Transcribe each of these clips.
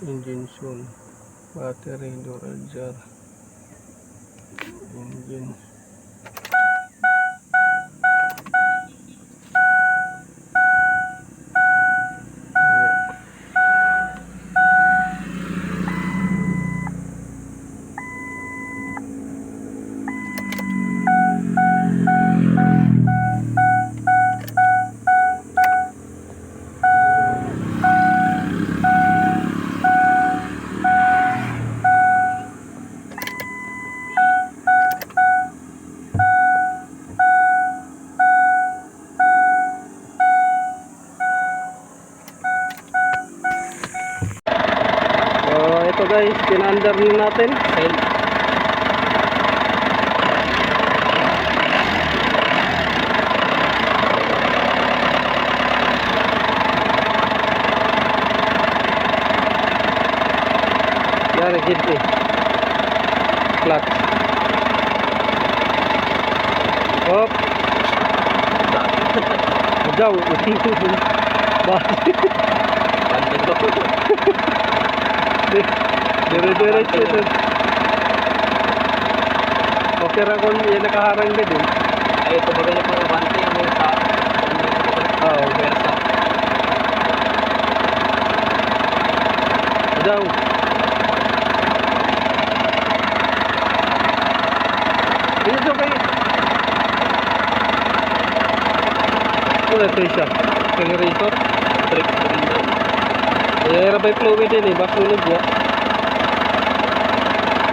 engine soon, battery dual jar, engine. Ito guys, pinaandar na natin. Yan, gilty. Flat. Hop. Jauh. Dire-diretso ito. Okay ra kung yan nakaharang ka din. Ay, ito bagay na po yung bante yung sa Oo. versa. Jauh. Ini kayo. Ano ito siya? Accelerator? Trick rin daw. Mayroon pa yung fluid din eh, basunod niya.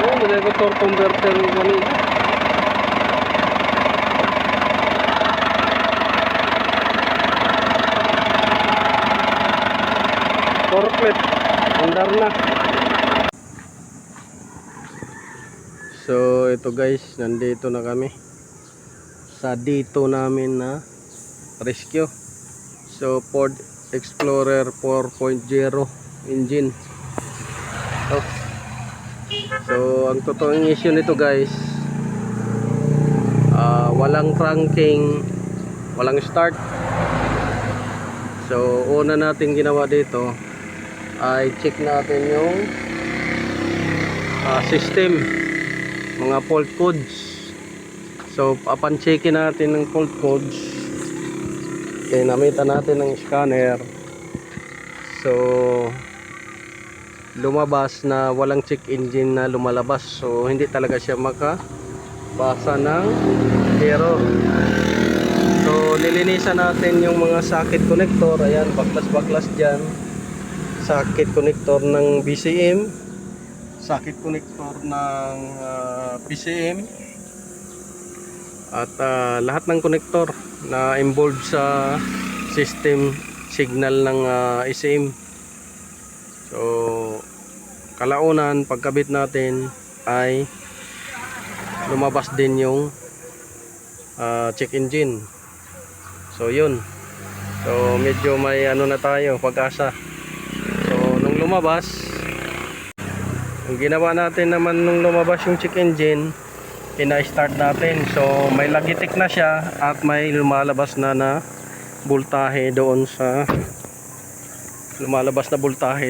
Oo, mayroon ko torque converter yung kanina. Torque plate, andar na. So ito guys, nandito na kami sa dito namin na rescue. So Ford Explorer 4.0 engine. So ang totoong issue nito guys, walang cranking, walang start. So una natin ginawa dito ay check natin yung system, mga fault codes. So upon checkin natin ng fault codes, namita natin ng scanner. So lumabas na walang check engine na lumalabas. So hindi talaga siya makabasa ng error. So nilinisan natin yung mga socket connector. Ayan, baklas-baklas dyan. Socket connector ng BCM, socket connector ng PCM, at lahat ng connector na involved sa system signal ng ECM. So kalaunan pagkabit natin ay lumabas din yung check engine. So yun, so medyo may ano na tayo, pag-asa. So nung lumabas, ang ginawa natin naman nung lumabas yung check engine, ina-start natin. So may lagitik na siya at may lumalabas na voltahe doon sa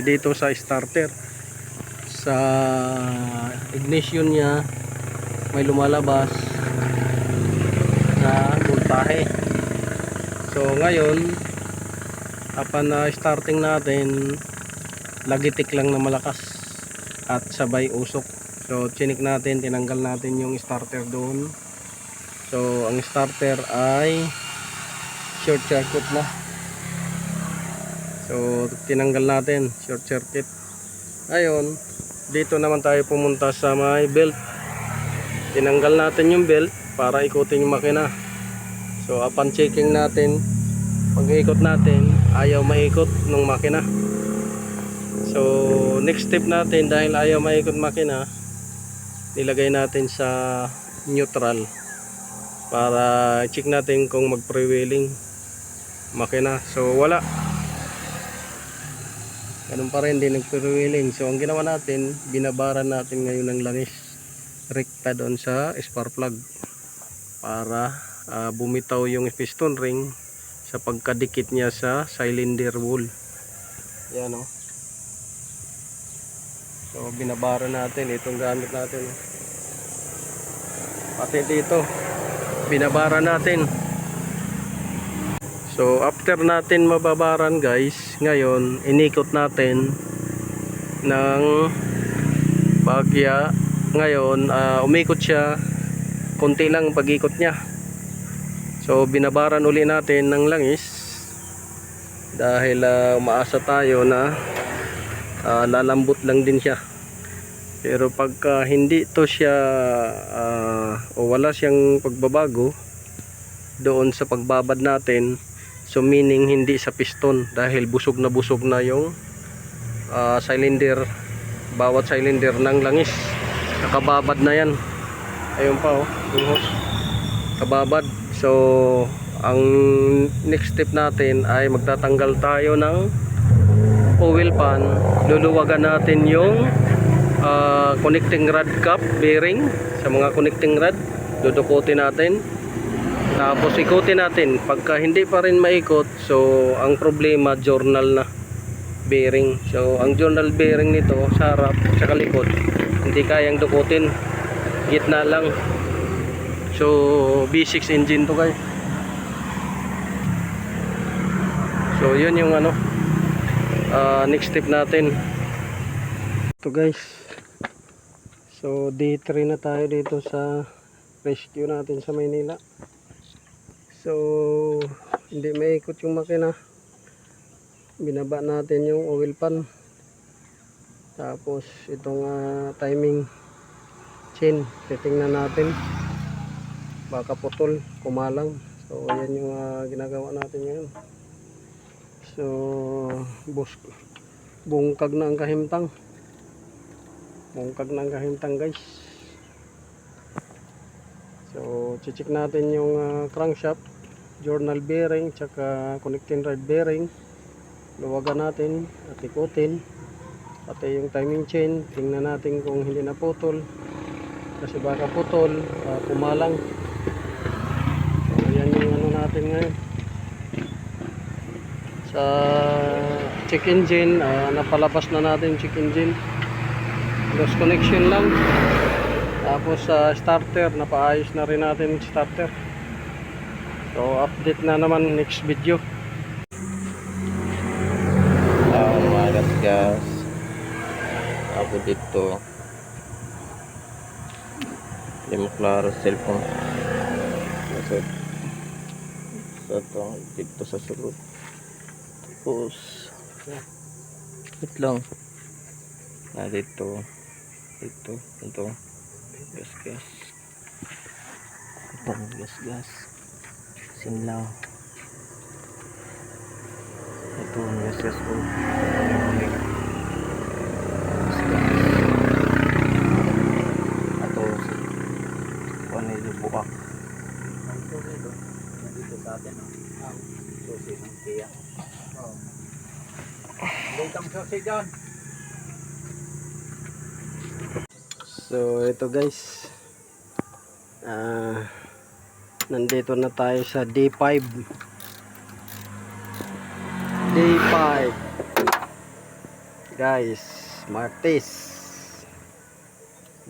dito sa starter. Sa ignition niya may lumalabas na voltahe. So ngayon upon starting natin, lagitik lang na malakas at sabay usok. So chinik natin, tinanggal natin yung starter doon. So ang starter ay short circuit na. So tinanggal natin, short circuit. Ngayon dito naman tayo pumunta sa may belt. Tinanggal natin yung belt para ikutin yung makina. So upon checking natin, pag-ikot natin, ayaw maikot ng makina. So next step natin, dahil ayaw maikot makina, nilagay natin sa neutral para check natin kung mag-freewheeling makina. So wala, ganun pa rin, din nag-freewheeling. So ang ginawa natin, binabaran natin ngayon ng langis rekta doon sa spark plug para bumitaw yung piston ring sa pagkadikit niya sa cylinder wall. Yan o. So binabara natin itong gamit natin. Pati dito binabara natin. So after natin mababaran guys, ngayon inikot natin ng bagya. Ngayon umikot siya, konti lang pag-ikot niya. So binabaran uli natin ng langis dahil umaasa tayo na lalambot lang din siya. Pero pagka hindi to siya o wala siyang pagbabago doon sa pagbabad natin, so meaning hindi sa piston dahil busog na yung cylinder, bawat cylinder ng langis nakababad na yan. Ayun pa oh, buhos kababad. So ang next step natin ay magtatanggal tayo ng oil pan. Luluwagan natin yung connecting rod cap bearing sa mga connecting rod, dudukutin natin, tapos ikutin natin. Pagka hindi pa rin maikot, so ang problema journal na bearing. So ang journal bearing nito sa harap at likod hindi kayang dukutin, gitna lang. So V6 engine to guys. So yun yung next step natin ito guys. So day 3 na tayo dito sa rescue natin sa Maynila. So hindi maikot yung makina, binaba natin yung oil pan, tapos itong timing chain setting na natin, baka putol, kumalang. So ayan yung ginagawa natin ngayon. So bungkag na ang kahimtang, guys. So check natin yung crankshaft, journal bearing, tsaka connecting rod bearing. Luwagan natin at ikutin, pati yung timing chain. Tingnan natin kung hindi na putol, kasi baka putol, kumalang. So yan yung natin ngayon sa check engine. Napalabas na natin check engine, loose connection lang. Tapos sa starter, napaayos na rin natin starter. So update na naman next video. Mga gas. Ako dito. Hindi mo klaro cellphone. So ito, dito sa sulod. Tapos, wait lang. Dito. Ito. Gas. Ito, gas. Sinlaw. Ito, gas ko. Ito, ano yung buwak. Dito sa atin, susi ng tiya. Bukang susi dyan. So ito guys, nandito na tayo sa D5 guys, Martes.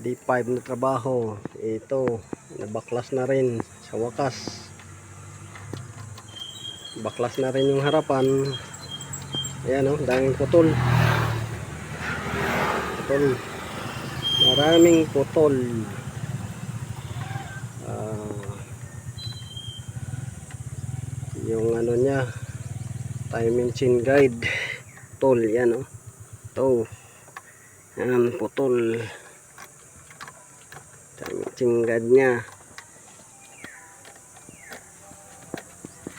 D5 na trabaho. Ito, nabaklas na rin sa wakas. Baklas na rin yung harapan. Ayan daming putol. Maraming putol. Yung niya, timing chain guide, putol yan ito. Yan, putol. Timing chain guide nya.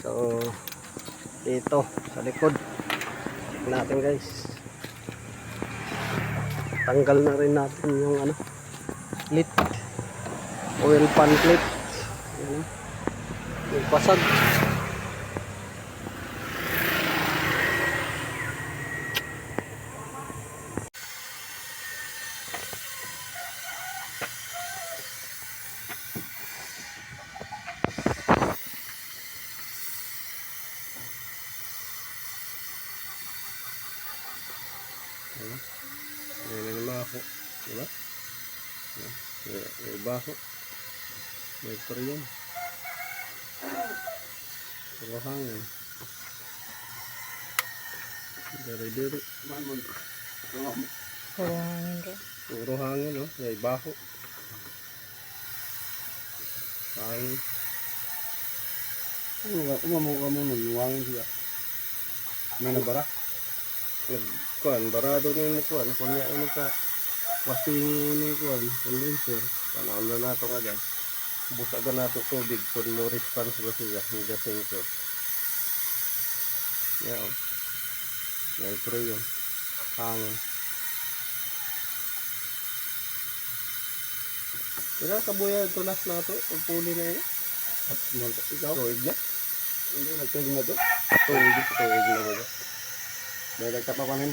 So dito sa likod, check natin guys. Tanggal na rin natin yung clip, oil pan clip. Yan, yung pasag. Ayan na naman ako. Diba? May baho. May yan. Puro hangin. Dari-diri. Puro hangin rin. Puro hangin, no? May baho. Hangin. Umamukha mo nun, hangin siya. May nabara. Kuan, barado na yung kuan. Kunya ano ka, wasing ni kuan, condenser. Panahon na nato nga dyan. Busagan nato tubig kung no response ba siya, hindi sensor. Yan, oh. May pro yun. Hangin. Kaya kabuya tulas na to, pagpuli na yun. At ikaw, tuwig na. Hindi, nagtuwig na to. Tuwig na ba? May nagtapapanin.